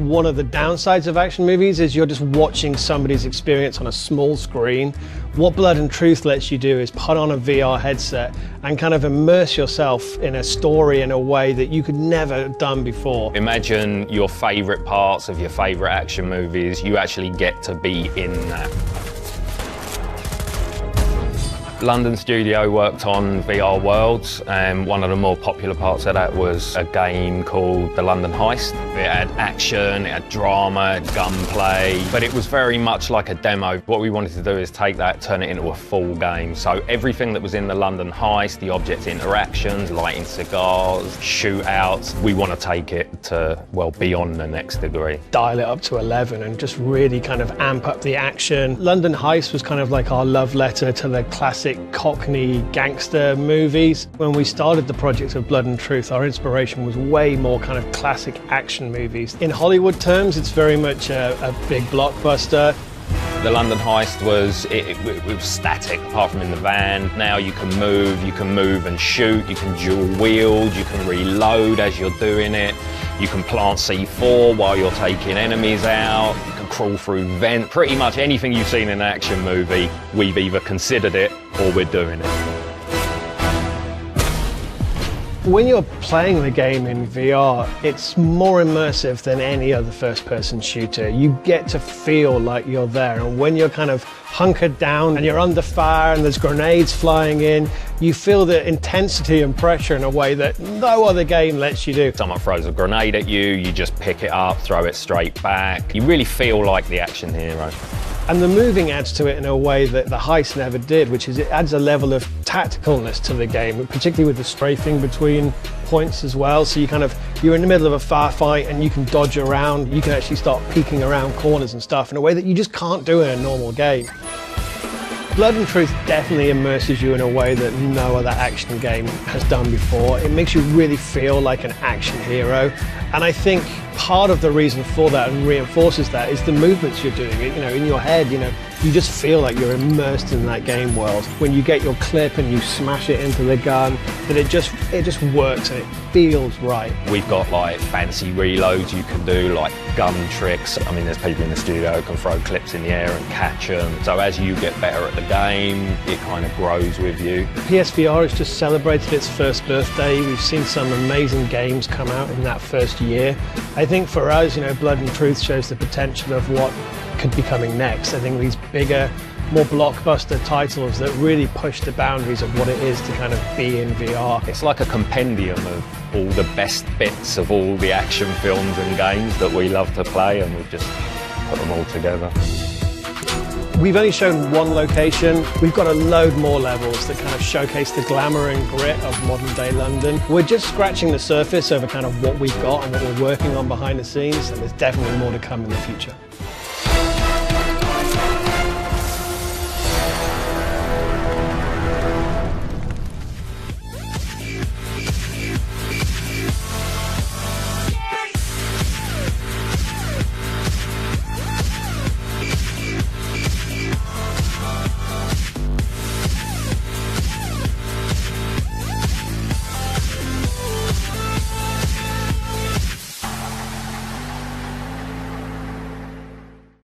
one of the downsides of action movies is you're just watching somebody's experience on a small screen. What Blood and Truth lets you do is put on a VR headset and kind of immerse yourself in a story in a way that you could never have done before. Imagine your favourite parts of your favourite action movies, you actually get to be in that. London studio worked on VR Worlds, and one of the more popular parts of that was a game called The London Heist. It had action, it had drama, it had gunplay, but it was very much like a demo. What we wanted to do is take that, turn it into a full game. So everything that was in The London Heist, the object interactions, lighting cigars, shootouts, we want to take it to, well, beyond the next degree. Dial it up to 11 and just really kind of amp up the action. London Heist was kind of like our love letter to the classic Cockney gangster movies. When we started the project of Blood and Truth, our inspiration was way more kind of classic action movies. In Hollywood terms, it's very much a big blockbuster. The London Heist was, it was static apart from in the van. Now you can move and shoot, you can dual wield, you can reload as you're doing it, you can plant C4 while you're taking enemies out, you can crawl through vents. Pretty much anything you've seen in an action movie, we've either considered it or we're doing it. When you're playing the game in VR, it's more immersive than any other first-person shooter. You get to feel like you're there, and when you're kind of hunkered down and you're under fire and there's grenades flying in, you feel the intensity and pressure in a way that no other game lets you do. Someone throws a grenade at you, you just pick it up, throw it straight back. You really feel like the action hero. And the moving adds to it in a way that the Heist never did, which is it adds a level of tacticalness to the game, particularly with the strafing between points as well. So you're in the middle of a firefight and you can dodge around, you can actually start peeking around corners and stuff in a way that you just can't do in a normal game. Blood and Truth definitely immerses you in a way that no other action game has done before. It makes you really feel like an action hero. And I think part of the reason for that and reinforces that is the movements you're doing. In your head, you just feel like you're immersed in that game world. When you get your clip and you smash it into the gun, that it just works and it feels right. We've got like fancy reloads you can do, like gun tricks. I mean, there's people in the studio who can throw clips in the air and catch them. So as you get better at the game, it kind of grows with you. PSVR has just celebrated its first birthday. We've seen some amazing games come out in that first year. I think for us, Blood and Truth shows the potential of what could be coming next. I think these bigger, more blockbuster titles that really push the boundaries of what it is to kind of be in VR. It's like a compendium of all the best bits of all the action films and games that we love to play, and we've just put them all together. We've only shown one location. We've got a load more levels that kind of showcase the glamour and grit of modern day London. We're just scratching the surface over kind of what we've got and what we're working on behind the scenes, and there's definitely more to come in the future.